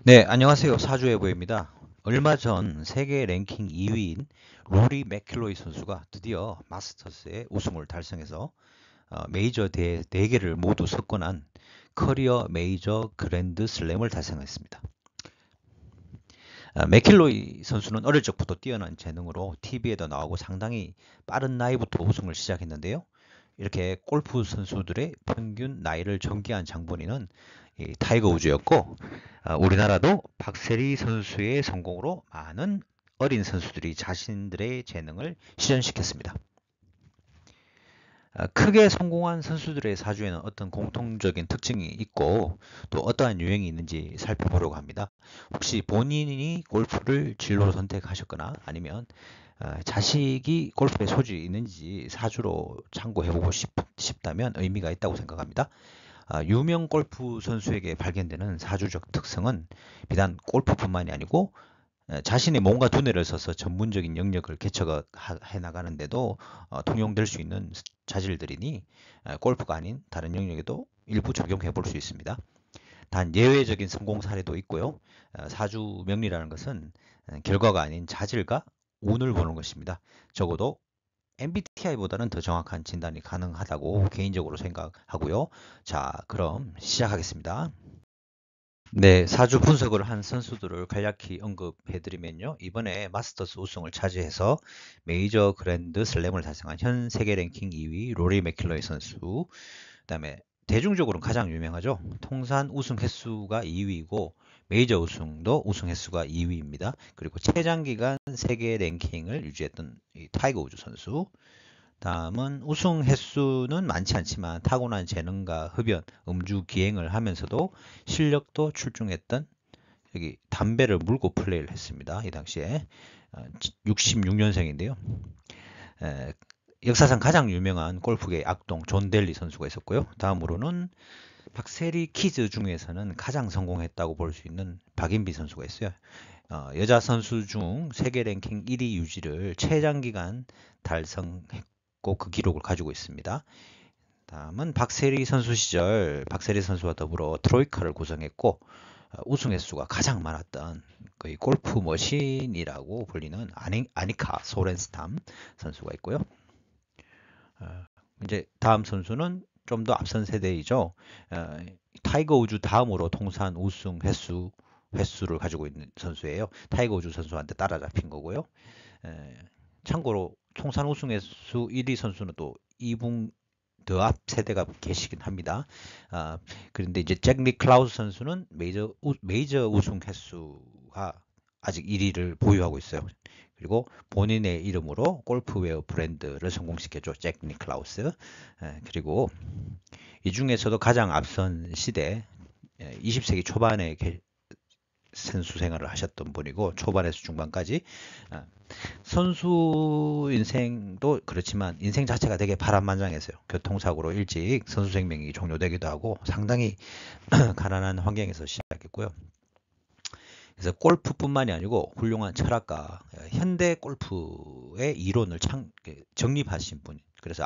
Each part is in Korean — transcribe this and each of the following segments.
네, 안녕하세요. 사주예보입니다. 얼마 전 세계 랭킹 2위인 로리 맥킬로이 선수가 드디어 마스터스의 우승을 달성해서 메이저 대회 4개를 모두 석권한 커리어 메이저 그랜드 슬램을 달성했습니다. 맥킬로이 선수는 어릴 적부터 뛰어난 재능으로 TV에도 나오고 상당히 빠른 나이부터 우승을 시작했는데요. 이렇게 골프 선수들의 평균 나이를 전개한 장본인은 타이거 우즈였고, 우리나라도 박세리 선수의 성공으로 많은 어린 선수들이 자신들의 재능을 실현시켰습니다. 크게 성공한 선수들의 사주에는 어떤 공통적인 특징이 있고 또 어떠한 유형이 있는지 살펴보려고 합니다. 혹시 본인이 골프를 진로로 선택하셨거나 아니면 자식이 골프에 소질이 있는지 사주로 참고해보고 싶다면 의미가 있다고 생각합니다. 유명 골프 선수에게 발견되는 사주적 특성은 비단 골프뿐만이 아니고 자신의 몸과 두뇌를 써서 전문적인 영역을 개척해 나가는데도 통용될 수 있는 자질들이니 골프가 아닌 다른 영역에도 일부 적용해 볼 수 있습니다. 단 예외적인 성공 사례도 있고요. 사주 명리라는 것은 결과가 아닌 자질과 운을 보는 것입니다. 적어도 MBTI보다는 더 정확한 진단이 가능하다고 개인적으로 생각하고요. 자, 그럼 시작하겠습니다. 네, 사주 분석을 한 선수들을 간략히 언급해드리면요. 이번에 마스터스 우승을 차지해서 메이저 그랜드 슬램을 달성한 현 세계 랭킹 2위 로리 맥킬로이 선수, 그다음에 대중적으로는 가장 유명하죠. 통산 우승 횟수가 2위이고 메이저 우승도 우승 횟수가 2위입니다. 그리고 최장 기간 세계 랭킹을 유지했던 타이거 우즈 선수. 다음은 우승 횟수는 많지 않지만 타고난 재능과 흡연, 음주 기행을 하면서도 실력도 출중했던 여기 담배를 물고 플레이를 했습니다. 이 당시에 66년생인데요. 역사상 가장 유명한 골프계의 악동 존 델리 선수가 있었고요. 다음으로는 박세리 키즈 중에서는 가장 성공했다고 볼 수 있는 박인비 선수가 있어요. 여자 선수 중 세계 랭킹 1위 유지를 최장기간 달성했고 그 기록을 가지고 있습니다. 다음은 박세리 선수 시절 박세리 선수와 더불어 트로이카를 구성했고 우승 횟수가 가장 많았던 거의 골프 머신이라고 불리는 아니카 소렌스탐 선수가 있고요. 이제 다음 선수는 좀 더 앞선 세대이죠. 타이거 우즈 다음으로 통산 우승 횟수를 가지고 있는 선수예요. 타이거 우즈 선수한테 따라잡힌 거고요. 참고로 통산 우승 횟수 1위 선수는 또 2분 더 앞 세대가 계시긴 합니다. 그런데 이제 잭 니클라우스 선수는 메이저 우승 횟수가 아직 1위를 보유하고 있어요. 그리고 본인의 이름으로 골프웨어 브랜드를 성공시켰죠. 잭 니클라우스. 그리고 이 중에서도 가장 앞선 시대 20세기 초반에 선수 생활을 하셨던 분이고 초반에서 중반까지 선수 인생도 그렇지만 인생 자체가 되게 파란만장했어요. 교통사고로 일찍 선수 생명이 종료되기도 하고 상당히 가난한 환경에서 시작했고요. 그래서 골프뿐만이 아니고 훌륭한 철학가, 현대 골프의 이론을 정립하신 분. 그래서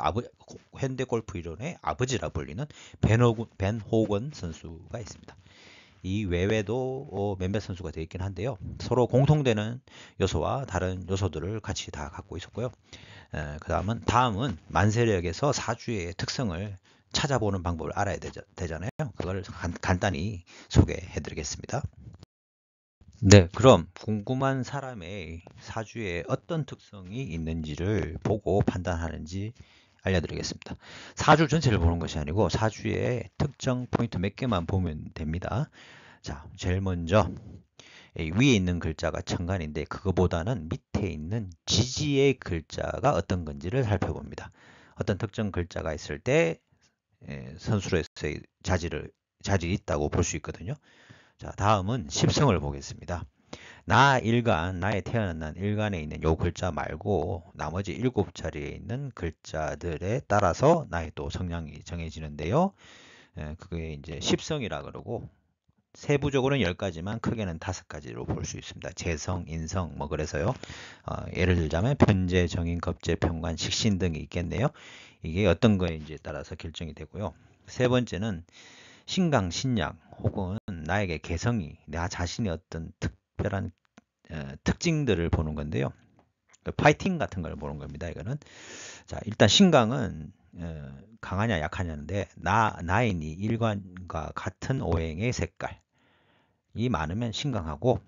현대 골프 이론의 아버지라 불리는 벤 호건 선수가 있습니다. 이 외에도 몇몇 선수가 되어 있긴 한데요. 서로 공통되는 요소와 다른 요소들을 같이 다 갖고 있었고요. 다음은 만세력에서 사주의 특성을 찾아보는 방법을 알아야 되잖아요. 그걸 간단히 소개해 드리겠습니다. 네, 그럼 궁금한 사람의 사주에 어떤 특성이 있는지를 보고 판단하는지 알려드리겠습니다. 사주 전체를 보는 것이 아니고 사주의 특정 포인트 몇 개만 보면 됩니다. 자, 제일 먼저 위에 있는 글자가 천간인데 그거보다는 밑에 있는 지지의 글자가 어떤 건지를 살펴봅니다. 어떤 특정 글자가 있을 때 선수로서의 자질이 있다고 볼 수 있거든요. 자, 다음은 십성을 보겠습니다. 나의 태어난 날 일간에 있는 요 글자 말고 나머지 7자리에 있는 글자들에 따라서 나의 또 성향이 정해지는데요. 그게 이제 십성이라 그러고 세부적으로는 10가지만 크게는 5가지로 볼 수 있습니다. 재성, 인성 뭐 그래서요. 예를 들자면 편재, 정인, 겁재, 편관, 식신 등이 있겠네요. 이게 어떤 거인지에 따라서 결정이 되고요. 세 번째는 신강, 신약 혹은 나에게 개성이, 나 자신의 어떤 특별한 특징들을 보는 건데요. 파이팅 같은 걸 보는 겁니다. 이거는. 자, 일단 신강은 강하냐 약하냐인데 나인이 일관과 같은 오행의 색깔이 많으면 신강하고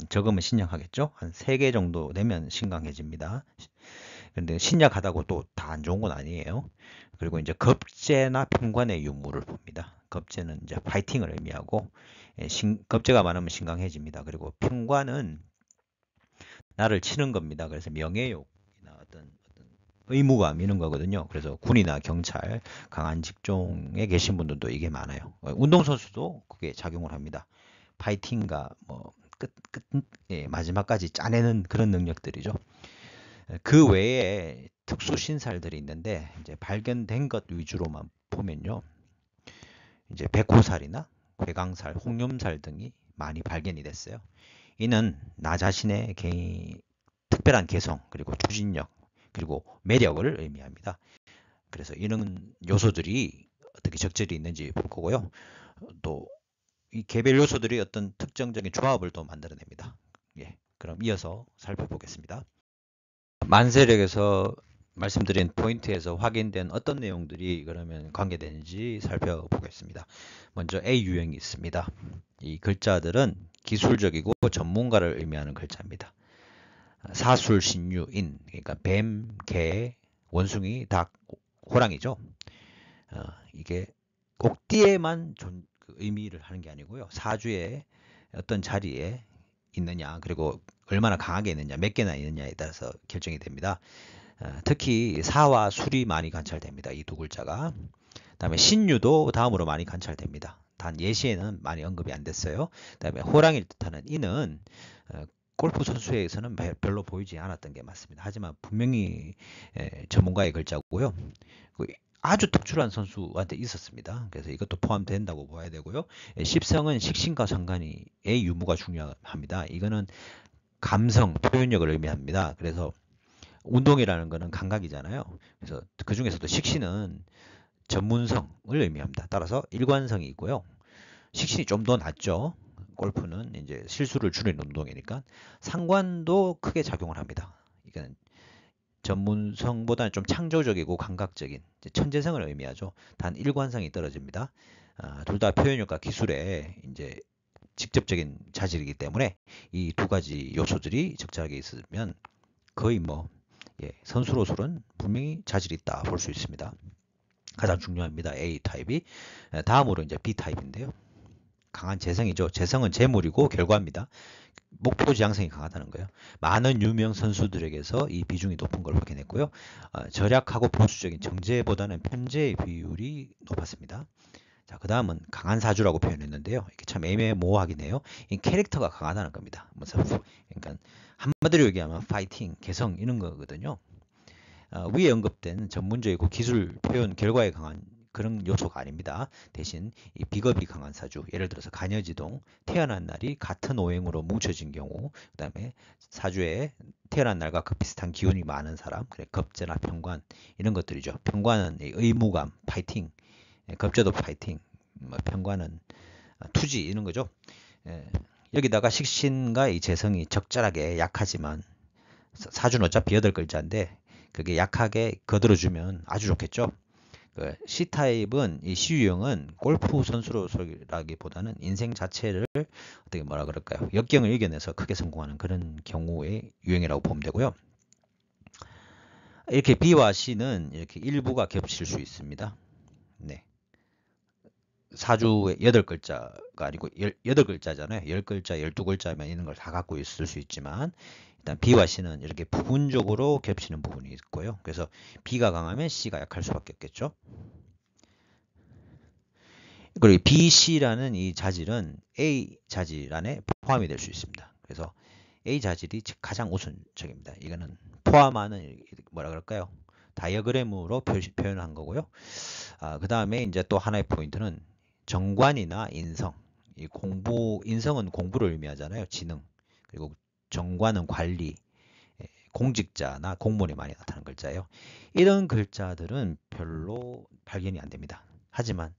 적으면 신약하겠죠. 한 3개 정도 되면 신강해집니다. 근데 신약하다고 또 다 안 좋은 건 아니에요. 그리고 이제 겁재나 편관의 유무를 봅니다. 겁재는 이제 파이팅을 의미하고 겁재가 많으면 신강해집니다. 그리고 편관은 나를 치는 겁니다. 그래서 명예욕이나 어떤 의무감 이런 거거든요. 그래서 군이나 경찰, 강한 직종에 계신 분들도 이게 많아요. 운동선수도 그게 작용을 합니다. 파이팅과 뭐 마지막까지 짜내는 그런 능력들이죠. 그 외에 특수 신살들이 있는데 이제 발견된 것 위주로만 보면요. 이제 백호살이나 괴강살, 홍룡살 등이 많이 발견이 됐어요. 이는 나 자신의 개인 특별한 개성, 그리고 추진력, 그리고 매력을 의미합니다. 그래서 이런 요소들이 어떻게 적절히 있는지 볼 거고요. 또 이 개별 요소들이 어떤 특정적인 조합을 또 만들어냅니다. 예, 그럼 이어서 살펴보겠습니다. 만세력에서 말씀드린 포인트에서 확인된 어떤 내용들이 그러면 관계되는지 살펴보겠습니다. 먼저 A 유형이 있습니다. 이 글자들은 기술적이고 전문가를 의미하는 글자입니다. 사술, 신유, 인, 그러니까 뱀, 개, 원숭이, 닭, 호랑이죠. 이게 꼭띠에만 의미를 하는 게 아니고요. 사주의 어떤 자리에 있느냐, 그리고 얼마나 강하게 있느냐, 몇 개나 있느냐에 따라서 결정이 됩니다. 특히 사와 술이 많이 관찰됩니다. 이 두 글자가. 그다음에 신유도 다음으로 많이 관찰됩니다. 단 예시에는 많이 언급이 안 됐어요. 그다음에 호랑이를 뜻하는 이는 골프 선수에서는 별로 보이지 않았던 게 맞습니다. 하지만 분명히 전문가의 글자고요. 아주 특출한 선수한테 있었습니다. 그래서 이것도 포함된다고 봐야 되고요. 십성은 식신과 상관이 의 유무가 중요합니다. 이거는 감성, 표현력을 의미합니다. 그래서 운동이라는 거는 감각이잖아요. 그래서 그 중에서도 식신은 전문성을 의미합니다. 따라서 일관성이 있고요. 식신이 좀 더 낮죠. 골프는 이제 실수를 줄이는 운동이니까 상관도 크게 작용을 합니다. 이건 전문성보다는 좀 창조적이고 감각적인 천재성을 의미하죠. 단 일관성이 떨어집니다. 둘 다 표현력과 기술에 이제 직접적인 자질이기 때문에 이 두 가지 요소들이 적절하게 있으면 거의 뭐 선수로서는 분명히 자질이 있다 볼 수 있습니다. 가장 중요합니다. A 타입이. 다음으로 이제 B 타입인데요. 강한 재성이죠. 재성은 재물이고 결과입니다. 목표 지향성이 강하다는 거예요. 많은 유명 선수들에게서 이 비중이 높은 걸 확인했고요. 절약하고 보수적인 정제보다는 편제의 비율이 높았습니다. 자, 그 다음은 강한 사주라고 표현했는데요. 이게 참 애매모호하긴 해요. 이 캐릭터가 강하다는 겁니다. 그러니까 한마디로 얘기하면 파이팅, 개성 이런 거거든요. 위에 언급된 전문적이고 기술 표현 결과에 강한 그런 요소가 아닙니다. 대신 이 비겁이 강한 사주, 예를 들어서 간여지동, 태어난 날이 같은 오행으로 뭉쳐진 경우, 그 다음에 사주에 태어난 날과 그 비슷한 기운이 많은 사람, 그래 겁재나 편관 이런 것들이죠. 편관은 의무감, 파이팅, 겁재도 파이팅, 편관은 투지 이런 거죠. 여기다가 식신과 이 재성이 적절하게 약하지만 사주는 어차피 8글자인데 그게 약하게 거들어주면 아주 좋겠죠. C타입은 이 C유형은 골프 선수로서라기보다는 인생 자체를 어떻게 뭐라 그럴까요? 역경을 이겨내서 크게 성공하는 그런 경우의 유형이라고 보면 되고요. 이렇게 B와 C는 이렇게 일부가 겹칠 수 있습니다. 네. 사주의 8글자가 아니고 8글자잖아요. 10글자, 12글자면 이런 걸 다 갖고 있을 수 있지만 일단 B와 C는 이렇게 부분적으로 겹치는 부분이 있고요. 그래서 B가 강하면 C가 약할 수밖에 없겠죠. 그리고 B, C라는 이 자질은 A 자질 안에 포함이 될 수 있습니다. 그래서 A 자질이 가장 우선적입니다. 이거는 포함하는 뭐라 그럴까요? 다이어그램으로 표현한 거고요. 그 다음에 이제 또 하나의 포인트는 정관이나 인성. 인성은 공부를 의미하잖아요. 지능. 그리고 정관은 관리, 공직자나 공무원이 많이 나타나는 글자예요. 이런 글자들은 별로 발견이 안 됩니다. 하지만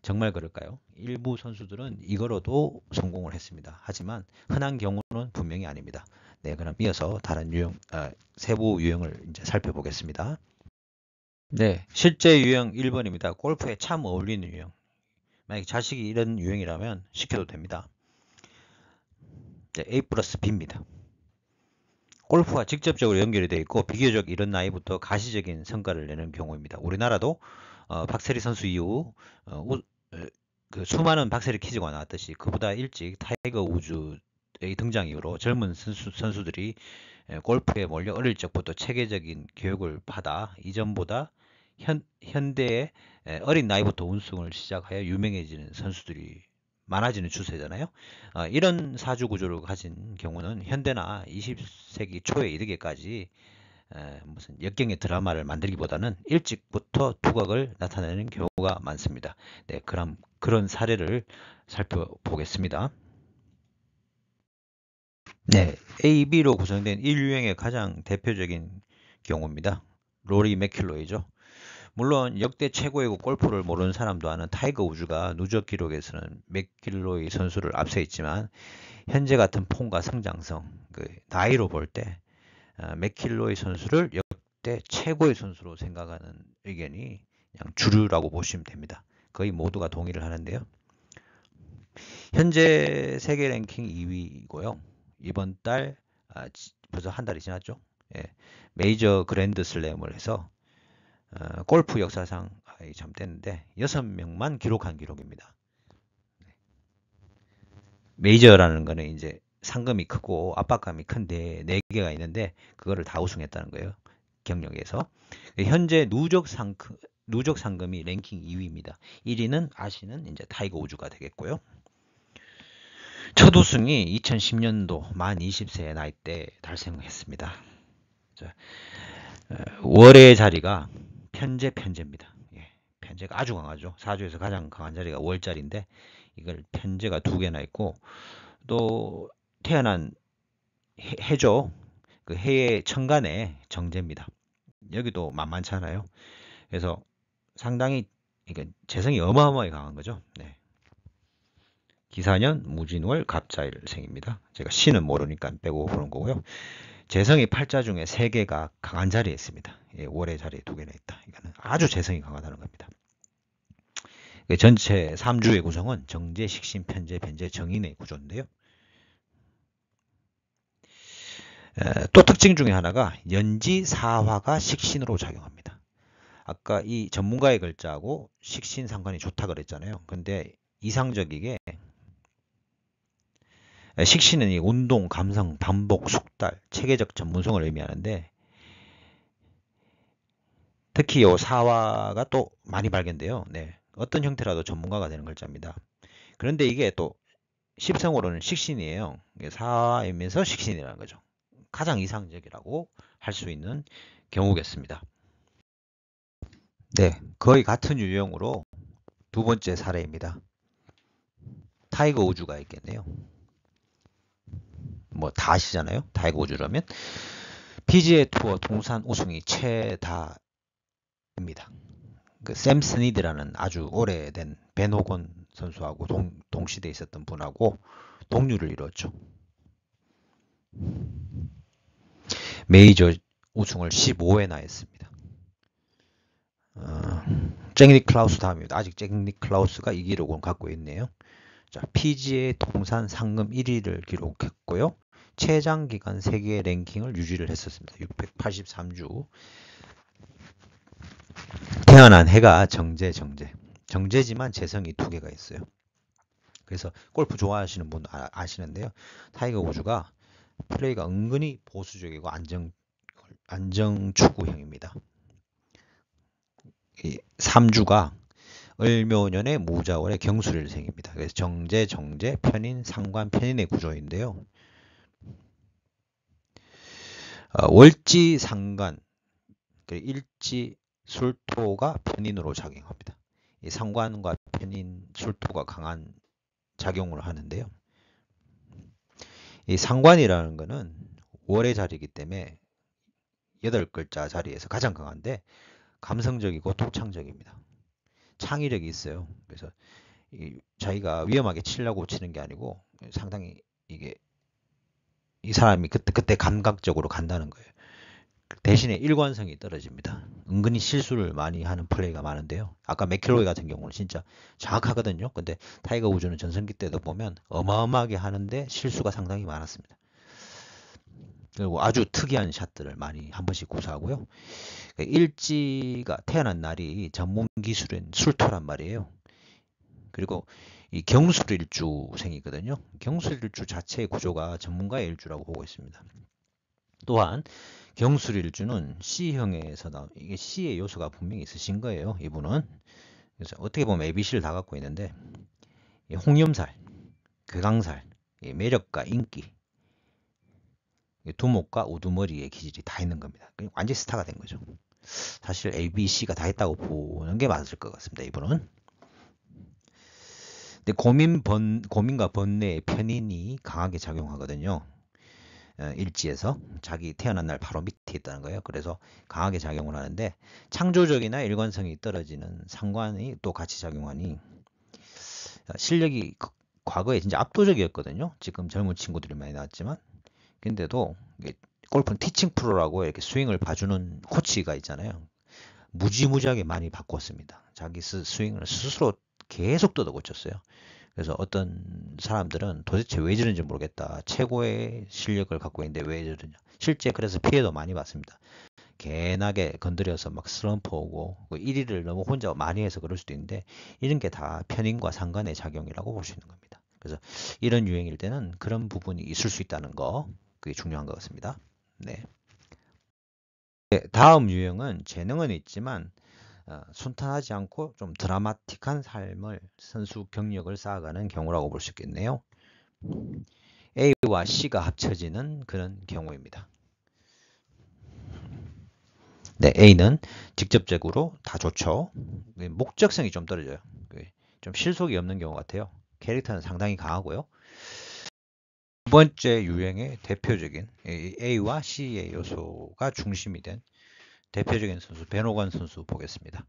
정말 그럴까요? 일부 선수들은 이거로도 성공을 했습니다. 하지만 흔한 경우는 분명히 아닙니다. 네, 그럼 이어서 다른 세부 유형을 이제 살펴보겠습니다. 네, 실제 유형 1번입니다. 골프에 참 어울리는 유형. 만약 자식이 이런 유형이라면 시켜도 됩니다. 네, A 플러스 B입니다. 골프와 직접적으로 연결이 되어 있고 비교적 이런 나이부터 가시적인 성과를 내는 경우입니다. 우리나라도 박세리 선수 이후 그 수많은 박세리 키즈가 나왔듯이 그보다 일찍 타이거 우즈의 등장 이후로 젊은 선수들이 골프에 몰려 어릴 적부터 체계적인 교육을 받아 이전보다 현대의 어린 나이부터 우승을 시작하여 유명해지는 선수들이 많아지는 추세잖아요. 이런 사주 구조를 가진 경우는 현대나 20세기 초에 이르기까지 무슨 역경의 드라마를 만들기보다는 일찍부터 두각을 나타내는 경우가 많습니다. 네, 그럼 그런 사례를 살펴보겠습니다. 네, A, B로 구성된 1유형의 가장 대표적인 경우입니다. 로리 맥킬로이죠. 물론 역대 최고의 골프를 모르는 사람도 아는 타이거 우즈가 누적 기록에서는 맥킬로이 선수를 앞서 있지만 현재 같은 폼과 성장성, 그 나이로 볼 때 맥킬로이 선수를 역대 최고의 선수로 생각하는 의견이 그냥 주류라고 보시면 됩니다. 거의 모두가 동의를 하는데요. 현재 세계 랭킹 2위고요. 이번 달 벌써 한 달이 지났죠. 예, 메이저 그랜드 슬램을 해서 골프 역사상 참 됐는데 6명만 기록한 기록입니다. 메이저라는 거는 이제 상금이 크고 압박감이 큰데 4개가 있는데 그거를 다 우승했다는 거예요. 경력에서. 현재 누적 상금이 랭킹 2위입니다. 1위는 아시는 이제 타이거 우즈가 되겠고요. 첫 우승이 2010년도 만 20세의 나이 때 달성했습니다. 자, 월의 자리가 편제입니다. 예, 편제가 아주 강하죠. 사주에서 가장 강한 자리가 월자리인데 이걸 편제가 2개나 있고 또 태어난 해죠. 그 해의 천간에 정제입니다. 여기도 만만치 않아요. 그래서 상당히 그러니까 재성이 어마어마하게 강한 거죠. 네. 기사년 무진월 갑자일생입니다. 제가 신은 모르니까 빼고 보는 거고요. 재성이 8자 중에 3개가 강한 자리에 있습니다. 예, 월의 자리에 2개나 있다. 이거는 아주 재성이 강하다는 겁니다. 전체 3주의 구성은 정제, 식신, 편제, 변제, 정인의 구조인데요. 또 특징 중에 하나가 연지 사화가 식신으로 작용합니다. 아까 이 전문가의 글자하고 식신 상관이 좋다 그랬잖아요. 근데 이상적이게 식신은 이 운동, 감성, 반복, 숙달, 체계적 전문성을 의미하는데 특히 이 사화가 또 많이 발견돼요. 네, 어떤 형태라도 전문가가 되는 글자입니다. 그런데 이게 또 십성으로는 식신이에요. 사화이면서 식신이라는 거죠. 가장 이상적이라고 할 수 있는 경우겠습니다. 네, 거의 같은 유형으로 두 번째 사례입니다. 타이거 우즈가 있겠네요. 뭐 다 아시잖아요. 타이거 우즈라면 PGA 투어 통산 우승이 최다입니다. 그 샘 스니드라는 아주 오래된 벤 호건 선수하고 동시대에 있었던 분하고 동률을 이뤘죠. 메이저 우승을 15회나 했습니다. 잭 니클라우스 다음입니다. 아직 잭 니클라우스가 이 기록을 갖고 있네요. 자, PGA 통산 상금 1위를 기록했고요. 최장 기간 세계 랭킹을 유지를 했었습니다. 683주. 태어난 해가 정제지만 재성이 2개가 있어요. 그래서 골프 좋아하시는 분 아시는데요. 타이거 우즈가 플레이가 은근히 보수적이고 안정추구형입니다. 이 3주가 을묘년에 무자월에 경술일생입니다. 그래서 정제, 편인, 상관, 편인의 구조인데요. 월지, 상관, 일지, 술토가 편인으로 작용합니다. 이 상관과 편인, 술토가 강한 작용을 하는데요. 이 상관이라는 것은 월의 자리이기 때문에 8글자 자리에서 가장 강한데 감성적이고 독창적입니다. 창의력이 있어요. 그래서 자기가 위험하게 치려고 치는 게 아니고 상당히 이게 이 사람이 그때 감각적으로 간다는 거예요. 대신에 일관성이 떨어집니다. 은근히 실수를 많이 하는 플레이가 많은데요. 아까 맥킬로이 같은 경우는 진짜 정확하거든요. 근데 타이거 우즈는 전성기 때도 보면 어마어마하게 하는데 실수가 상당히 많았습니다. 그리고 아주 특이한 샷들을 많이 한 번씩 구사하고요. 일지가 태어난 날이 전문 기술인 술토란 말이에요. 그리고 이 경술일주생이거든요. 경술일주 자체의 구조가 전문가의 일주라고 보고 있습니다. 또한 경술일주는 C형에서 이게 C의 요소가 분명히 있으신 거예요. 이분은. 그래서 어떻게 보면 ABC를 다 갖고 있는데 홍염살, 괴강살, 매력과 인기, 두목과 우두머리의 기질이 다 있는 겁니다. 완전 스타가 된 거죠. 사실 ABC가 다 있다고 보는 게 맞을 것 같습니다. 이분은. 근데 고민과 번뇌의 편인이 강하게 작용하거든요. 일지에서 자기 태어난 날 바로 밑에 있다는 거예요. 그래서 강하게 작용을 하는데 창조적이나 일관성이 떨어지는 상관이 또 같이 작용하니 실력이 과거에 진짜 압도적이었거든요. 지금 젊은 친구들이 많이 나왔지만 근데도 골프는 티칭 프로라고 이렇게 스윙을 봐주는 코치가 있잖아요. 무지무지하게 많이 바꿨습니다. 자기 스윙을 스스로 계속 뜯어 고쳤어요. 그래서 어떤 사람들은 도대체 왜 저런지 모르겠다. 최고의 실력을 갖고 있는데 왜 저러냐. 실제 그래서 피해도 많이 봤습니다. 개나게 건드려서 막 슬럼프 오고 1위를 너무 혼자 많이 해서 그럴 수도 있는데 이런 게 다 편인과 상관의 작용이라고 볼 수 있는 겁니다. 그래서 이런 유행일 때는 그런 부분이 있을 수 있다는 거 그게 중요한 것 같습니다. 네. 다음 유형은 재능은 있지만 순탄하지 않고 좀 드라마틱한 삶을 선수 경력을 쌓아가는 경우라고 볼 수 있겠네요. A와 C가 합쳐지는 그런 경우입니다. 네, A는 직접적으로 다 좋죠. 목적성이 좀 떨어져요. 좀 실속이 없는 경우 같아요. 캐릭터는 상당히 강하고요. 두 번째 유형의 대표적인 A와 C의 요소가 중심이 된 대표적인 선수 베노건 선수 보겠습니다.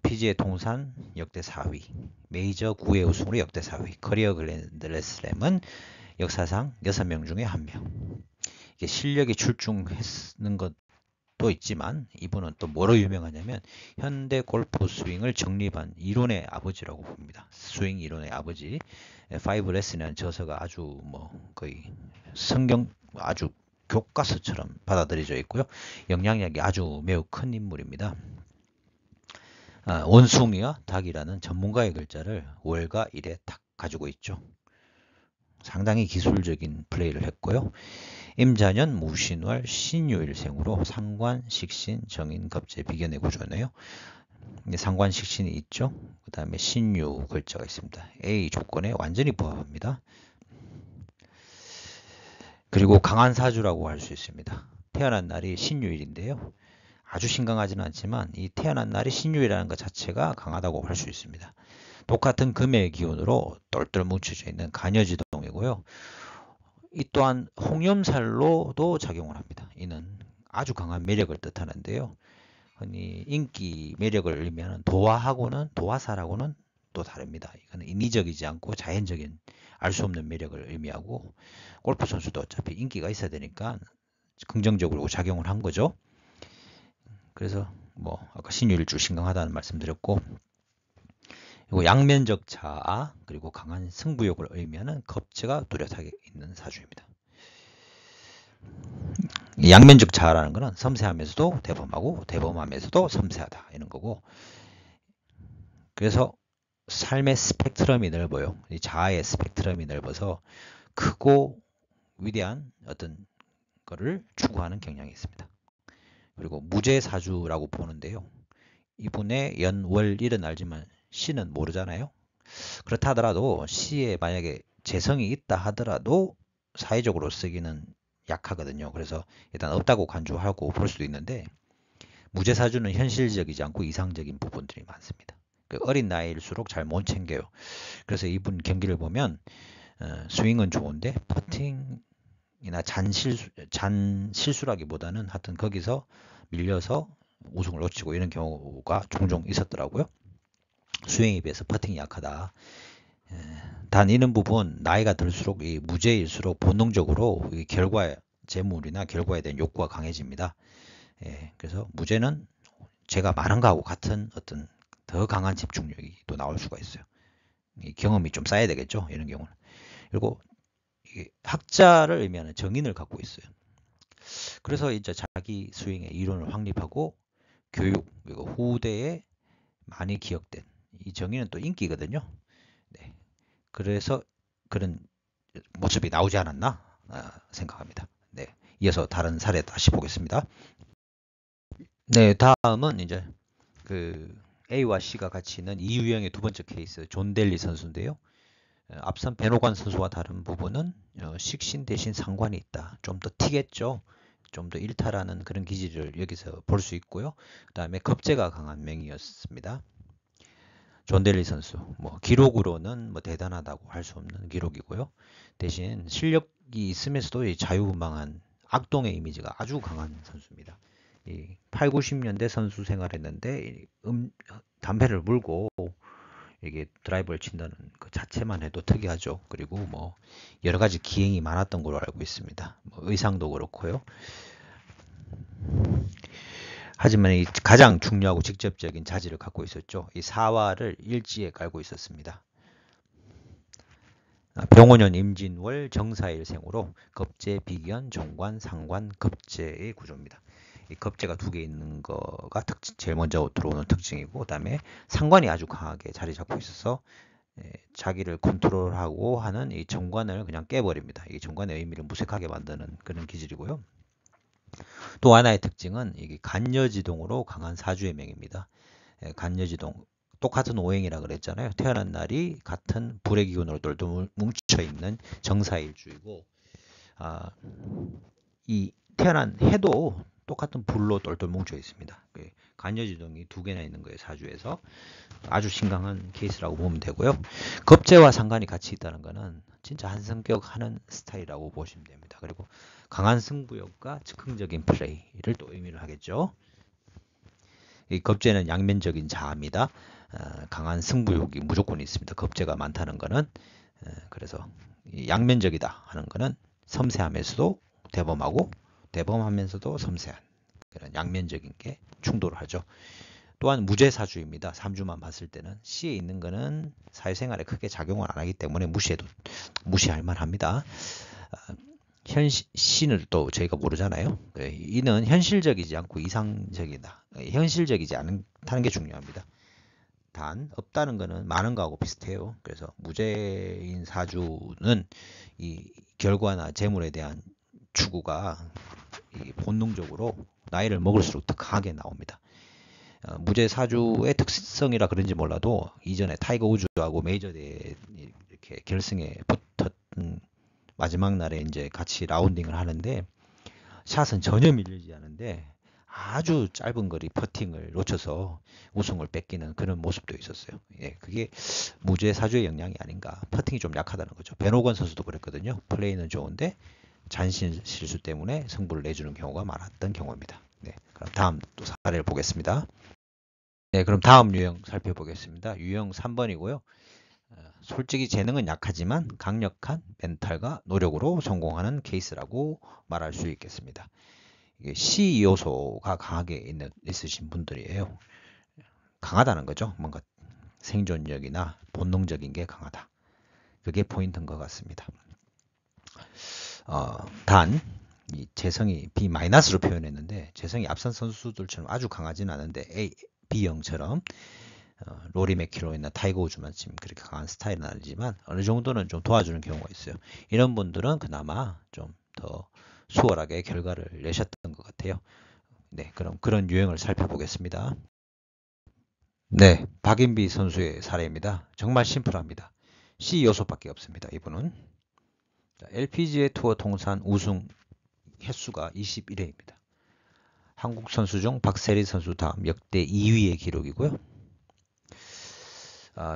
PGA 통산 역대 4위, 메이저 9회 우승으로 역대 4위, 커리어 글랜드슬램은 역사상 6명 중에 1명. 이게 실력이 출중했는 것도 있지만 이분은 또 뭐로 유명하냐면 현대 골프 스윙을 정립한 이론의 아버지라고 봅니다. 스윙 이론의 아버지. 5레슨이라는 저서가 아주 거의 성경 아주 교과서처럼 받아들여져 있고요. 영향력이 아주 매우 큰 인물입니다. 원숭이와 닭이라는 전문가의 글자를 월과 일에 딱 가지고 있죠. 상당히 기술적인 플레이를 했고요. 임자년, 무신월, 신유일생으로 상관, 식신, 정인, 겁재, 비견의 구조네요. 상관, 식신이 있죠. 그 다음에 신유 글자가 있습니다. A 조건에 완전히 부합합니다. 그리고 강한 사주라고 할 수 있습니다. 태어난 날이 신유일인데요. 아주 신강하지는 않지만 이 태어난 날이 신유일이라는 것 자체가 강하다고 할 수 있습니다. 똑같은 금의 기운으로 똘똘 뭉쳐져 있는 간여지동이고요. 이 또한 홍염살로도 작용을 합니다. 이는 아주 강한 매력을 뜻하는데요. 흔히 인기 매력을 의미하는 도화사라고는 또 다릅니다. 이거는 인위적이지 않고 자연적인 알 수 없는 매력을 의미하고 골프 선수도 어차피 인기가 있어야 되니까 긍정적으로 작용을 한 거죠. 그래서 아까 신유일주 신강하다는 말씀드렸고 그리고 양면적 자아 그리고 강한 승부욕을 의미하는 겁재가 뚜렷하게 있는 사주입니다. 양면적 자아라는 것은 섬세하면서도 대범하고 대범하면서도 섬세하다 이런 거고 그래서 삶의 스펙트럼이 넓어요. 이 자아의 스펙트럼이 넓어서 크고 위대한 어떤 거를 추구하는 경향이 있습니다. 그리고 무재사주라고 보는데요. 이분의 연월일은 알지만 C는 모르잖아요. 그렇다 하더라도 C에 만약에 재성이 있다 하더라도 사회적으로 쓰기는 약하거든요. 그래서 일단 없다고 간주하고 볼 수도 있는데 무재사주는 현실적이지 않고 이상적인 부분들이 많습니다. 어린 나이일수록 잘 못 챙겨요. 그래서 이분 경기를 보면 스윙은 좋은데 퍼팅이나 잔 실수라기보다는 하여튼 거기서 밀려서 우승을 놓치고 이런 경우가 종종 있었더라고요. 스윙에 비해서 퍼팅이 약하다. 단 이런 부분 나이가 들수록 이 무죄일수록 본능적으로 이 결과 재물이나 결과에 대한 욕구가 강해집니다. 그래서 무죄는 제가 많은 거하고 같은 어떤 더 강한 집중력이 또 나올 수가 있어요. 이 경험이 좀 쌓여야 되겠죠. 이런 경우는. 그리고 학자를 의미하는 정인을 갖고 있어요. 그래서 이제 자기 스윙의 이론을 확립하고 교육 그리고 후대에 많이 기억된 이 정의는 또 인기거든요. 네. 그래서 그런 모습이 나오지 않았나 생각합니다. 네. 이어서 다른 사례 다시 보겠습니다. 네, 다음은 이제 그 A와 C가 같이 있는 이 유형의 두 번째 케이스 존 델리 선수인데요. 앞선 베노관 선수와 다른 부분은 식신 대신 상관이 있다. 좀 더 튀겠죠. 좀 더 일탈하는 그런 기질을 여기서 볼 수 있고요. 그 다음에 겁재가 강한 맹이었습니다. 존 델리 선수, 뭐 기록으로는 뭐 대단하다고 할 수 없는 기록이고요. 대신 실력이 있으면서도 이 자유분방한 악동의 이미지가 아주 강한 선수입니다. 이 8, 90년대 선수 생활했는데 담배를 물고 이게 드라이버를 친다는 그 자체만 해도 특이하죠. 그리고 뭐 여러 가지 기행이 많았던 걸로 알고 있습니다. 뭐 의상도 그렇고요. 하지만 이 가장 중요하고 직접적인 자질을 갖고 있었죠. 이 사화를 일지에 깔고 있었습니다. 병원년 임진월 정사일생으로 겁재, 비견, 정관, 상관, 겁재의 구조입니다. 이 겁재가 두 개 있는 거가 제일 먼저 들어오는 특징이고, 그 다음에 상관이 아주 강하게 자리 잡고 있어서 자기를 컨트롤하고 하는 이 정관을 그냥 깨버립니다. 이 정관의 의미를 무색하게 만드는 그런 기질이고요. 또 하나의 특징은 이게 간여지동으로 강한 사주의 명입니다. 간여지동 똑같은 오행이라 그랬잖아요. 태어난 날이 같은 불의 기운으로 똘똘 뭉쳐 있는 정사일주이고, 이 태어난 해도 똑같은 불로 똘똘 뭉쳐 있습니다. 간여지동이 두 개나 있는 거예요. 사주에서 아주 심각한 케이스라고 보면 되고요. 겁재와 상관이 같이 있다는 것은 진짜 한 성격 하는 스타일이라고 보시면 됩니다. 그리고 강한 승부욕과 즉흥적인 플레이를 또 의미를 하겠죠. 이 겁재는 양면적인 자아입니다. 강한 승부욕이 무조건 있습니다. 겁재가 많다는 것은 그래서 양면적이다 하는 것은 섬세하면서도 대범하고 대범하면서도 섬세한 그런 양면적인 게 충돌을 하죠. 또한 무죄사주입니다. 3주만 봤을 때는 C에 있는 거는 사회생활에 크게 작용을 안 하기 때문에 무시할 만합니다. C는 또 저희가 모르잖아요. 이는 현실적이지 않고 이상적이다. 현실적이지 않다는 게 중요합니다. 단 없다는 거는 많은 거하고 비슷해요. 그래서 무죄인 사주는 이 결과나 재물에 대한 추구가 본능적으로 나이를 먹을수록 더 강하게 나옵니다. 무죄 사주의 특성이라 그런지 몰라도 이전에 타이거 우즈하고 메이저 대회 이렇게 결승에 붙었던 마지막 날에 이제 같이 라운딩을 하는데 샷은 전혀 밀리지 않은데 아주 짧은 거리 퍼팅을 놓쳐서 우승을 뺏기는 그런 모습도 있었어요. 그게 무죄 사주의 영향이 아닌가. 퍼팅이 좀 약하다는 거죠. 베노건 선수도 그랬거든요. 플레이는 좋은데 잔신 실수 때문에 승부를 내주는 경우가 많았던 경우입니다. 그럼 다음 또 사례를 보겠습니다. 그럼 다음 유형 살펴보겠습니다. 유형 3번이고요. 솔직히 재능은 약하지만 강력한 멘탈과 노력으로 성공하는 케이스라고 말할 수 있겠습니다. 이게 C 요소가 강하게 있으신 분들이에요. 강하다는 거죠. 뭔가 생존력이나 본능적인 게 강하다. 그게 포인트인 것 같습니다. 단, 이 재성이 B-로 표현했는데 재성이 앞선 선수들처럼 아주 강하진 않은데 B형처럼 로리 맥킬로이나 타이거 우즈만큼 그렇게 강한 스타일은 아니지만 어느 정도는 좀 도와주는 경우가 있어요. 이런 분들은 그나마 좀 더 수월하게 결과를 내셨던 것 같아요. 그럼 그런 유형을 살펴보겠습니다. 박인비 선수의 사례입니다. 정말 심플합니다. C 요소밖에 없습니다. 이분은 LPGA 투어 통산 우승 횟수가 21회입니다. 한국 선수 중 박세리 선수 다음 역대 2위의 기록이고요.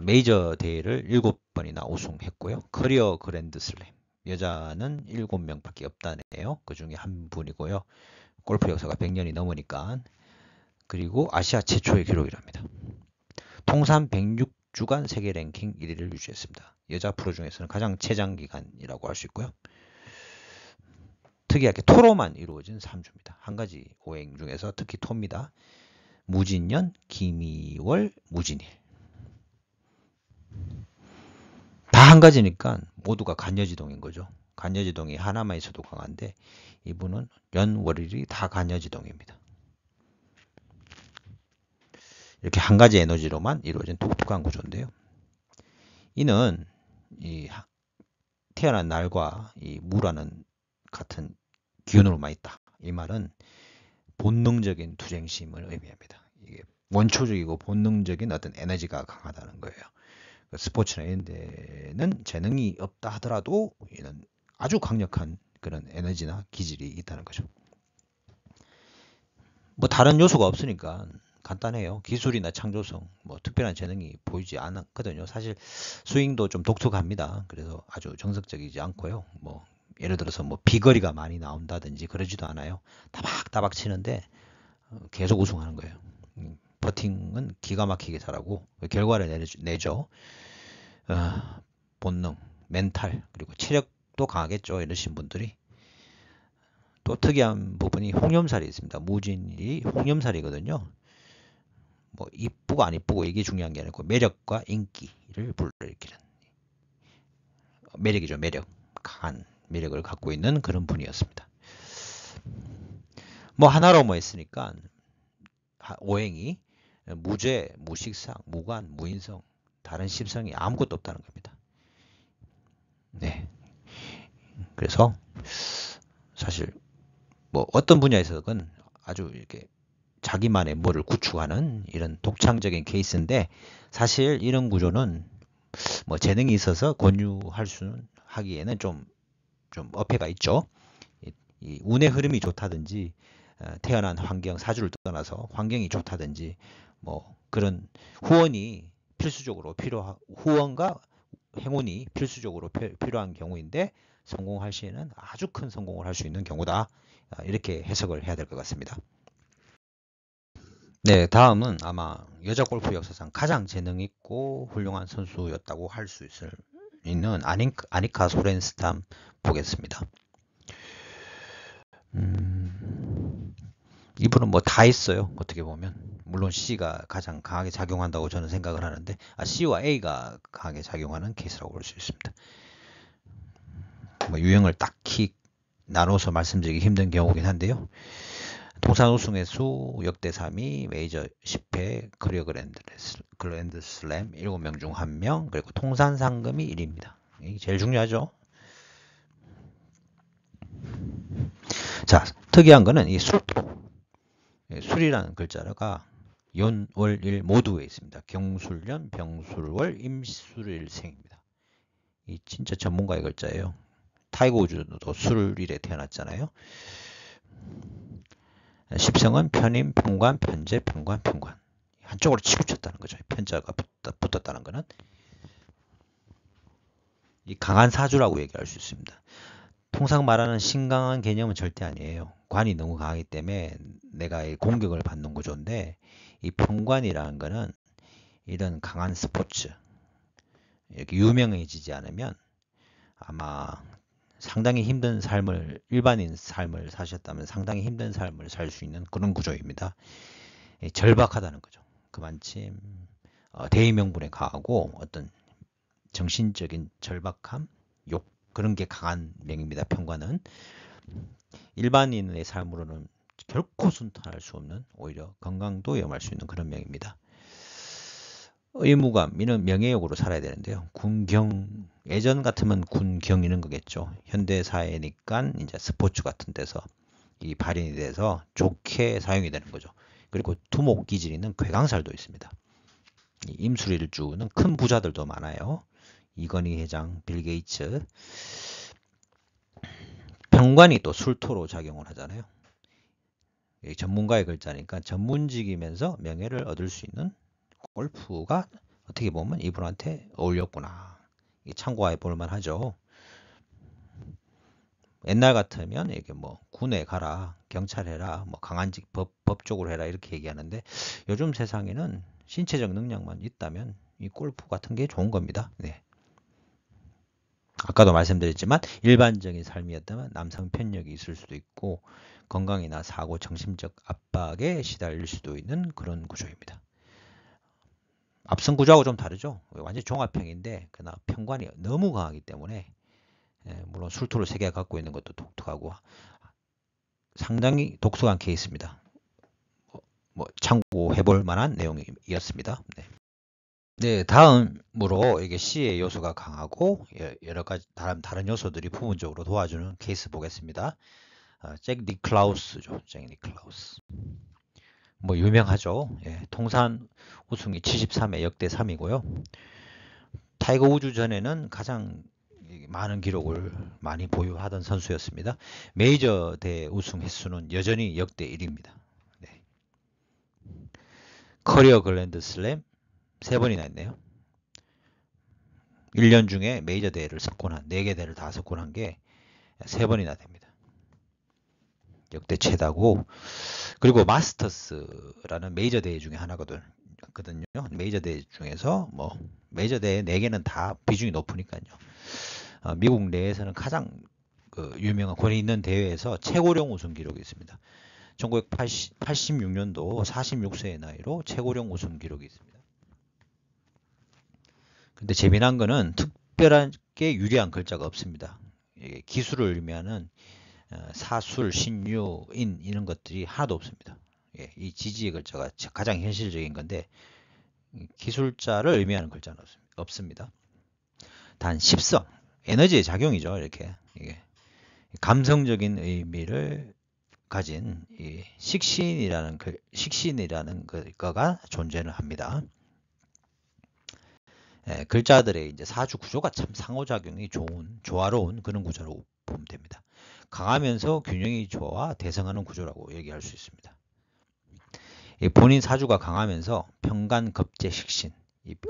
메이저 대회를 7번이나 우승했고요. 커리어 그랜드슬램 여자는 7명밖에 없다네요. 그 중에 한 분이고요. 골프 역사가 100년이 넘으니까. 그리고 아시아 최초의 기록이랍니다. 통산 10주간 세계 랭킹 1위를 유지했습니다. 여자 프로 중에서는 가장 최장기간이라고 할 수 있고요. 특이하게 토로만 이루어진 3주입니다. 한 가지 오행 중에서 특히 토입니다. 무진년, 기미월, 무진일. 다 한 가지니까 모두가 간여지동인 거죠. 간여지동이 하나만 있어도 강한데 이분은 연월일이 다 간여지동입니다. 이렇게 한 가지 에너지로만 이루어진 독특한 구조인데요. 이는 이 태어난 날과 이 무라는 같은 기운으로만 있다. 이 말은 본능적인 투쟁심을 의미합니다. 이게 원초적이고 본능적인 어떤 에너지가 강하다는 거예요. 스포츠나 이런 데는 재능이 없다 하더라도 이는 아주 강력한 그런 에너지나 기질이 있다는 거죠. 뭐 다른 요소가 없으니까 간단해요. 기술이나 창조성, 뭐 특별한 재능이 보이지 않거든요. 사실 스윙도 좀 독특합니다. 그래서 아주 정석적이지 않고요. 뭐 예를 들어서 뭐 비거리가 많이 나온다든지 그러지도 않아요. 따박따박 치는데 계속 우승하는 거예요. 버팅은 기가 막히게 잘하고 결과를 내죠. 본능, 멘탈, 그리고 체력도 강하겠죠. 이러신 분들이. 또 특이한 부분이 홍염살이 있습니다. 무진이 홍염살이거든요. 뭐 이쁘고 안 이쁘고 이게 중요한 게 아니고 매력과 인기를 불러일으키는 매력이죠. 매력. 강한 매력을 갖고 있는 그런 분이었습니다. 뭐 하나로 뭐 했으니까 오행이 무죄, 무식상, 무관, 무인성, 다른 십성이 아무것도 없다는 겁니다. 네. 그래서 사실 뭐 어떤 분야에서는 아주 이렇게 자기만의 뭐를 구축하는 이런 독창적인 케이스인데 사실 이런 구조는 뭐 재능이 있어서 권유할 수는 하기에는 좀 어폐가 있죠. 이 운의 흐름이 좋다든지 태어난 환경, 사주를 떠나서 환경이 좋다든지 뭐 그런 후원이 필수적으로 후원과 행운이 필수적으로 필요한 경우인데 성공할 시에는 아주 큰 성공을 할 수 있는 경우다. 이렇게 해석을 해야 될 것 같습니다. 네, 다음은 아마 여자 골프 역사상 가장 재능 있고 훌륭한 선수였다고 할 수 있는 아니카 소렌스탐 보겠습니다. 이분은 뭐 다 있어요. 어떻게 보면. 물론 C가 가장 강하게 작용한다고 저는 생각을 하는데 C와 A가 강하게 작용하는 케이스라고 볼 수 있습니다. 뭐 유형을 딱히 나눠서 말씀드리기 힘든 경우긴 한데요. 통산 우승 횟수 역대 3위, 메이저 10회, 커리어 그랜드 슬램 7명 중 1명, 그리고 통산 상금이 1위입니다. 이게 제일 중요하죠. 자, 특이한 거는 이 술토. 술이라는 글자가 연, 월, 일 모두에 있습니다. 경술년, 병술월, 임술일생입니다. 이 진짜 전문가의 글자예요. 타이거 우즈도 술일에 태어났잖아요. 십성은 편임, 편관, 편재, 편관, 편관. 한쪽으로 치우쳤다는 거죠. 편자가 붙었다는 거는 이 강한 사주라고 얘기할 수 있습니다. 통상 말하는 신강한 개념은 절대 아니에요. 관이 너무 강하기 때문에 내가 공격을 받는 구조인데 이 편관이라는 거는 이런 강한 스포츠 이렇게 유명해지지 않으면 아마 상당히 힘든 삶을 일반인 삶을 사셨다면 상당히 힘든 삶을 살 수 있는 그런 구조입니다. 절박하다는 거죠. 그만큼 대의명분에 강하고 어떤 정신적인 절박함, 욕 그런 게 강한 명입니다. 편관은 일반인의 삶으로는 결코 순탄할 수 없는 오히려 건강도 위험할 수 있는 그런 명입니다. 의무감, 이는 명예욕으로 살아야 되는데요. 군경, 예전 같으면 군경 이런 거겠죠. 현대 사회니까 이제 스포츠 같은 데서 이 발현이 돼서 좋게 사용이 되는 거죠. 그리고 두목 기질이는 괴강살도 있습니다. 이 임술일주는 큰 부자들도 많아요. 이건희 회장, 빌 게이츠. 병관이 또 술토로 작용을 하잖아요. 전문가의 글자니까 전문직이면서 명예를 얻을 수 있는 골프가 어떻게 보면 이분한테 어울렸구나. 참고해 볼 만하죠. 옛날 같으면 이게 뭐 군에 가라, 경찰 해라, 뭐 강한직 법적으로 해라 이렇게 얘기하는데 요즘 세상에는 신체적 능력만 있다면 이 골프 같은 게 좋은 겁니다. 네. 아까도 말씀드렸지만 일반적인 삶이었다면 남성 편력이 있을 수도 있고 건강이나 사고, 정신적 압박에 시달릴 수도 있는 그런 구조입니다. 앞선 구조하고 좀 다르죠. 완전 종합형인데 그러나 편관이 너무 강하기 때문에 물론 술토를 3개 갖고 있는 것도 독특하고 상당히 독특한 케이스입니다. 참고해볼 만한 내용이었습니다. 네. 네, 다음으로 이게 C의 요소가 강하고 여러 가지 다른 요소들이 부분적으로 도와주는 케이스 보겠습니다. 잭 니클라우스죠. 잭 니클라우스. 뭐 유명하죠. 예, 통산 우승이 73회 역대 3위고요. 타이거 우즈 전에는 가장 많은 기록을 많이 보유하던 선수였습니다. 메이저 대회 우승 횟수는 여전히 역대 1위입니다. 네. 커리어 글랜드 슬램 3번이나 했네요. 1년 중에 메이저 대회를 석권한 4개 대회를 다 석권한 게 3번이나 됩니다. 역대 최다고. 그리고 마스터스라는 메이저 대회 중에 하나거든요. 메이저 대회 중에서 뭐 메이저 대회 4개는 다 비중이 높으니까요. 미국 내에서는 가장 유명한 권위 있는 대회에서 최고령 우승 기록이 있습니다. 1986년도 46세의 나이로 최고령 우승 기록이 있습니다. 근데 재미난 거는 특별하게 유리한 글자가 없습니다. 기술을 의미하는 사술, 신유, 인 이런 것들이 하나도 없습니다. 이 지지의 글자가 가장 현실적인 건데 기술자를 의미하는 글자는 없습니다. 단 10성, 에너지의 작용이죠. 이렇게 감성적인 의미를 가진 이 식신이라는 거가 존재를 합니다. 글자들의 이제 사주 구조가 참 상호작용이 좋은, 조화로운 그런 구조라고 보면 됩니다. 강하면서 균형이 좋아 대성하는 구조라고 얘기할 수 있습니다. 본인 사주가 강하면서 평간, 겁재, 식신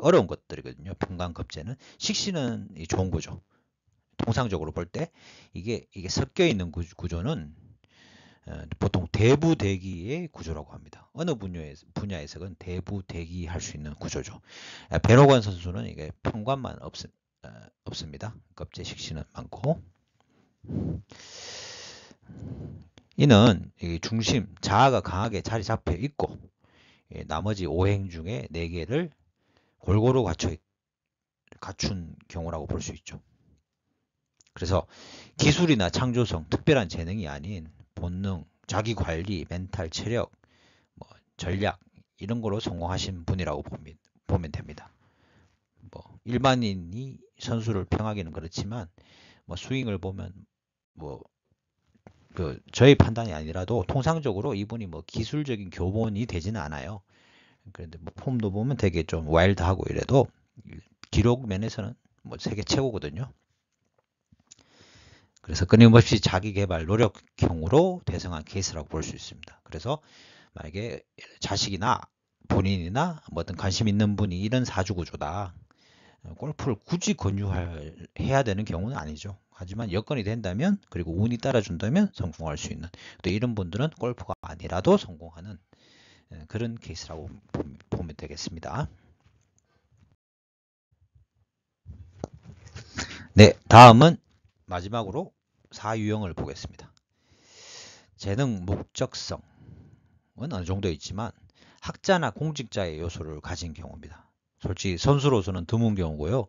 어려운 것들이거든요. 평간, 겁재는 식신은 좋은 거죠. 통상적으로 볼 때 이게 섞여 있는 구조는 보통 대부대기의 구조라고 합니다. 어느 분야에서는 대부대기할 수 있는 구조죠. 배로관 선수는 이게 평관만 없습니다. 겁재, 식신은 많고 이는 중심, 자아가 강하게 자리 잡혀 있고 나머지 5행 중에 4개를 골고루 갖춘 경우라고 볼 수 있죠. 그래서 기술이나 창조성, 특별한 재능이 아닌 본능, 자기관리, 멘탈, 체력, 전략 이런 거로 성공하신 분이라고 보면 됩니다. 일반인이 선수를 평하기는 그렇지만 스윙을 보면 저의 판단이 아니라도 통상적으로 이분이 기술적인 교본이 되지는 않아요. 그런데 폼도 보면 되게 좀 와일드하고 이래도 기록 면에서는 세계 최고거든요. 그래서 끊임없이 자기 개발 노력형으로 대성한 케이스라고 볼 수 있습니다. 그래서 만약에 자식이나 본인이나 어떤 관심 있는 분이 이런 사주 구조다. 골프를 굳이 권유해야 되는 경우는 아니죠. 하지만 여건이 된다면 그리고 운이 따라준다면 성공할 수 있는 또 이런 분들은 골프가 아니라도 성공하는 그런 케이스라고 보면 되겠습니다. 네, 다음은 마지막으로 4유형을 보겠습니다. 재능, 목적성은 어느 정도 있지만 학자나 공직자의 요소를 가진 경우입니다. 솔직히 선수로서는 드문 경우고요.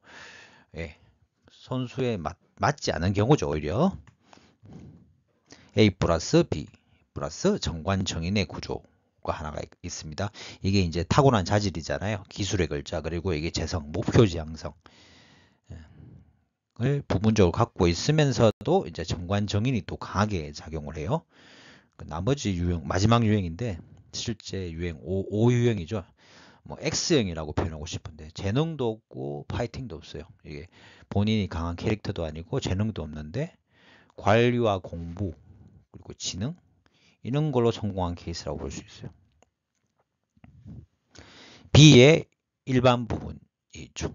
선수에 맞지 않은 경우죠. 오히려 A 플러스 B 플러스 정관정인의 구조가 하나가 있습니다. 이게 이제 타고난 자질이잖아요. 기술의 글자 그리고 이게 재성, 목표지향성을 부분적으로 갖고 있으면서도 이제 정관정인이 또 강하게 작용을 해요. 나머지 유형, 마지막 유형인데 실제 유형 5유형이죠. X형이라고 표현하고 싶은데 재능도 없고 파이팅도 없어요. 이게 본인이 강한 캐릭터도 아니고 재능도 없는데 관리와 공부 그리고 지능 이런 걸로 성공한 케이스라고 볼 수 있어요. B의 일반 부분이죠.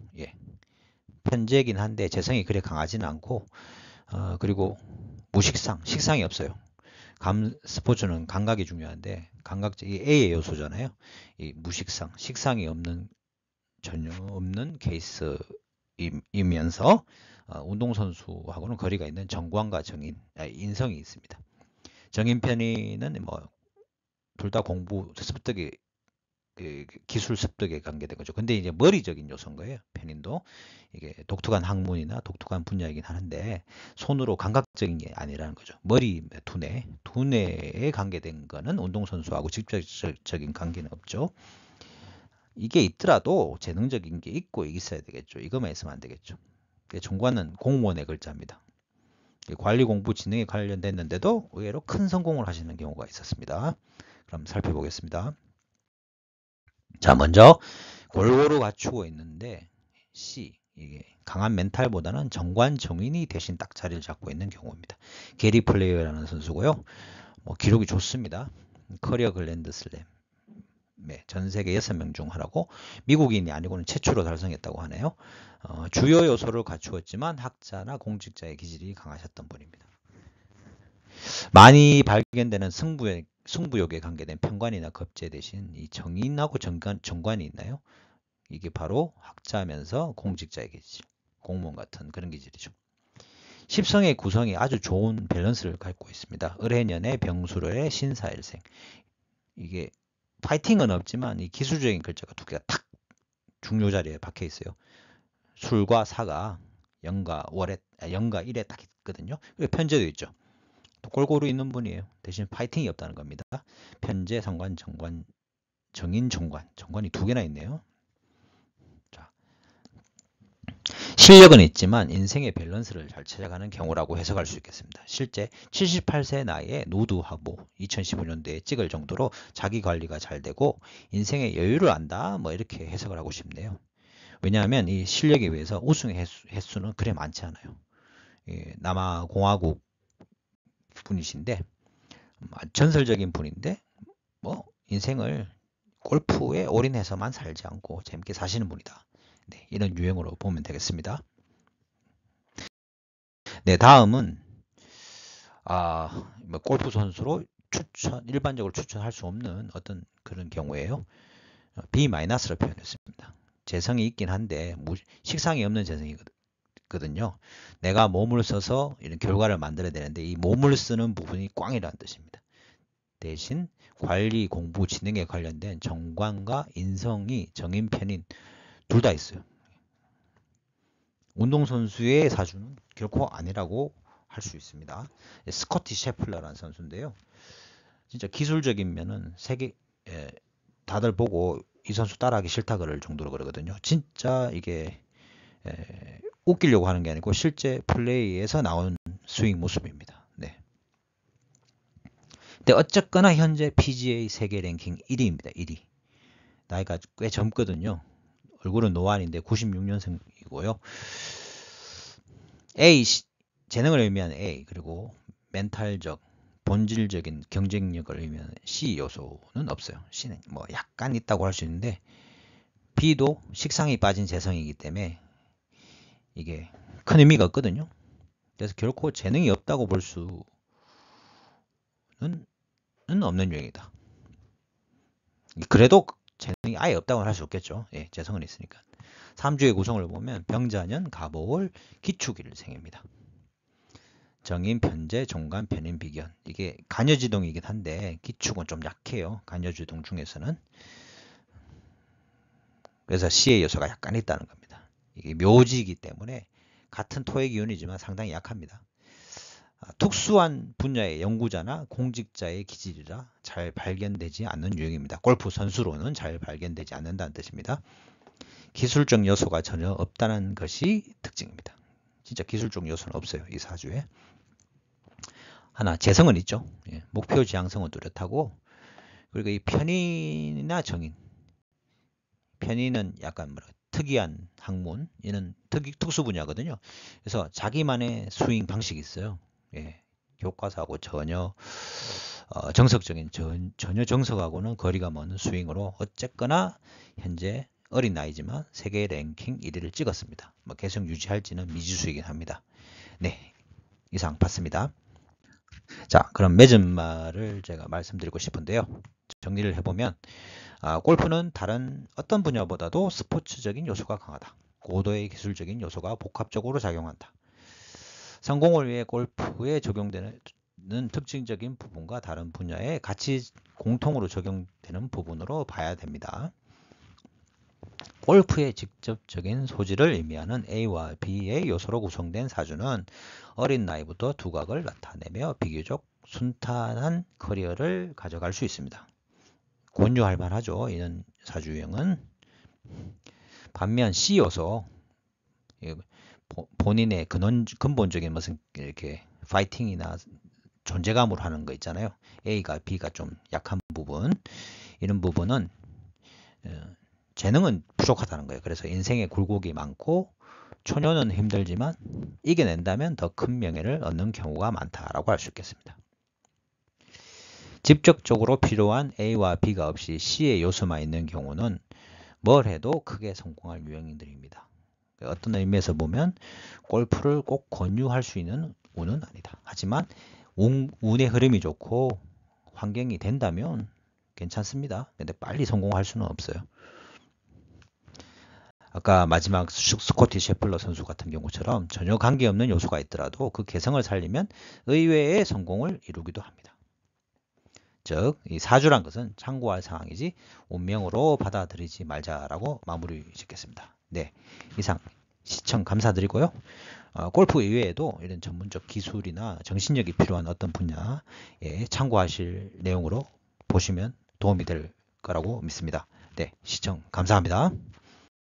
편재긴 한데 재성이 그래 강하지는 않고 그리고 식상이 없어요. 스포츠는 감각이 중요한데 감각적이 A의 요소잖아요. 이 식상이 없는 전혀 없는 케이스이면서 운동선수하고는 거리가 있는 정관과 인성이 있습니다. 정인 편의는 뭐 둘 다 공부 습득이 기술 습득에 관계된 거죠. 근데 이제 머리적인 요소인 거예요. 편인도 이게 독특한 학문이나 독특한 분야이긴 하는데 손으로 감각적인 게 아니라는 거죠. 머리 두뇌에 관계된 거는 운동선수하고 직접적인 관계는 없죠. 이게 있더라도 재능적인 게 있고 있어야 되겠죠. 이것만 있으면 안 되겠죠. 정관은 공무원의 글자입니다. 관리 공부 지능에 관련됐는데도 의외로 큰 성공을 하시는 경우가 있었습니다. 그럼 살펴보겠습니다. 자, 먼저 골고루 갖추고 있는데 C, 이게 강한 멘탈보다는 정관 정인이 대신 딱 자리를 잡고 있는 경우입니다. 게리 플레이어라는 선수고요. 뭐 기록이 좋습니다. 커리어 글랜드 슬램. 전 세계 6명 중 하나고 미국인이 아니고는 최초로 달성했다고 하네요. 주요 요소를 갖추었지만 학자나 공직자의 기질이 강하셨던 분입니다. 많이 발견되는 승부욕에 관계된 편관이나 겁재 대신 이 정인하고 정관이 있나요? 이게 바로 학자면서 공직자의 기질, 공무원 같은 그런 기질이죠. 십성의 구성이 아주 좋은 밸런스를 갖고 있습니다. 을해년에 병술의 신사일생. 이게 파이팅은 없지만 이 기술적인 글자가 두 개가 탁 중요 자리에 박혀 있어요. 술과 사가 영과 일에 딱 있거든요. 그리고 편제도 있죠. 골고루 있는 분이에요. 대신 파이팅이 없다는 겁니다. 편제, 상관, 정관, 정인, 정관이 두 개나 있네요. 자, 실력은 있지만 인생의 밸런스를 잘 찾아가는 경우라고 해석할 수 있겠습니다. 실제 78세 나이에 노드하고 2015년도에 찍을 정도로 자기 관리가 잘 되고 인생의 여유를 안다, 뭐 이렇게 해석을 하고 싶네요. 왜냐하면 이 실력에 비해서 우승의 횟수는 그래 많지 않아요. 남아공화국 분이신데 전설적인 분인데 뭐 인생을 골프에 올인해서만 살지 않고 재밌게 사시는 분이다. 네, 이런 유형으로 보면 되겠습니다. 네, 다음은 뭐 골프 선수로 일반적으로 추천할 수 없는 어떤 그런 경우예요. B-를 표현했습니다. 재성이 있긴 한데 식상이 없는 재성이거든요. 내가 몸을 써서 이런 결과를 만들어야 되는데 이 몸을 쓰는 부분이 꽝이라는 뜻입니다. 대신 관리, 공부, 지능에 관련된 정관과 인성이 정인, 편인 둘 다 있어요. 운동선수의 사주는 결코 아니라고 할 수 있습니다. 스코티 셰플러라는 선수인데요. 진짜 기술적인 면은 다들 보고 이 선수 따라하기 싫다 그럴 정도로 그러거든요. 진짜 이게 웃기려고 하는 게 아니고 실제 플레이에서 나온 스윙 모습입니다. 네. 근데 어쨌거나 현재 PGA 세계 랭킹 1위입니다. 1위. 나이가 꽤 젊거든요. 얼굴은 노안인데 96년생이고요. A, 재능을 의미한 A, 그리고 멘탈적, 본질적인 경쟁력을 의미하는 C 요소는 없어요. C는 뭐 약간 있다고 할 수 있는데 B도 식상이 빠진 재성이기 때문에 이게 큰 의미가 없거든요. 그래서 결코 재능이 없다고 볼 수는 없는 유형이다. 그래도 재능이 아예 없다고 할 수 없겠죠. 예, 재성은 있으니까. 3주의 구성을 보면 병자년, 갑오월, 기축일생입니다. 정인, 편제, 종간, 편인, 비견. 이게 간여지동이긴 한데 기축은 좀 약해요. 간여지동 중에서는. 그래서 C의 요소가 약간 있다는 겁니다. 이게 묘지이기 때문에 같은 토의 기운이지만 상당히 약합니다. 특수한 분야의 연구자나 공직자의 기질이라 잘 발견되지 않는 유형입니다. 골프 선수로는 잘 발견되지 않는다는 뜻입니다. 기술적 요소가 전혀 없다는 것이 특징입니다. 진짜 기술적 요소는 없어요. 이 사주에. 하나, 재성은 있죠. 예, 목표 지향성은 뚜렷하고, 그리고 이 편인이나 정인. 편인은 약간 특이한 학문, 얘는 특수 분야거든요. 그래서 자기만의 스윙 방식이 있어요. 예, 교과서하고 전혀 정석하고는 거리가 먼 스윙으로 어쨌거나 현재 어린 나이지만 세계 랭킹 1위를 찍었습니다. 뭐 계속 유지할지는 미지수이긴 합니다. 네, 이상 봤습니다. 자, 그럼 맺은 말을 제가 말씀드리고 싶은데요. 정리를 해보면 골프는 다른 어떤 분야보다도 스포츠적인 요소가 강하다. 고도의 기술적인 요소가 복합적으로 작용한다. 성공을 위해 골프에 적용되는 특징적인 부분과 다른 분야에 같이 공통으로 적용되는 부분으로 봐야 됩니다. 골프의 직접적인 소질을 의미하는 A와 B의 요소로 구성된 사주는 어린 나이부터 두각을 나타내며 비교적 순탄한 커리어를 가져갈 수 있습니다. 권유할 만하죠. 이런 사주 유형은. 반면 C 요소, 본인의 근본적인 무슨 이렇게 파이팅이나 존재감으로 하는 거 있잖아요. A가 B가 좀 약한 부분, 이런 부분은 재능은 부족하다는 거예요. 그래서 인생에 굴곡이 많고 초년은 힘들지만 이겨낸다면 더 큰 명예를 얻는 경우가 많다라고 할 수 있겠습니다. 직접적으로 필요한 A와 B가 없이 C의 요소만 있는 경우는 뭘 해도 크게 성공할 유형들입니다. 어떤 의미에서 보면 골프를 꼭 권유할 수 있는 운은 아니다. 하지만 운의 흐름이 좋고 환경이 된다면 괜찮습니다. 근데 빨리 성공할 수는 없어요. 아까 마지막 스코티 셰플러 선수 같은 경우처럼 전혀 관계없는 요소가 있더라도 그 개성을 살리면 의외의 성공을 이루기도 합니다. 즉, 이 사주란 것은 참고할 상황이지 운명으로 받아들이지 말자라고 마무리 짓겠습니다. 네, 이상 시청 감사드리고요. 골프 이외에도 이런 전문적 기술이나 정신력이 필요한 어떤 분야에 참고하실 내용으로 보시면 도움이 될 거라고 믿습니다. 네, 시청 감사합니다.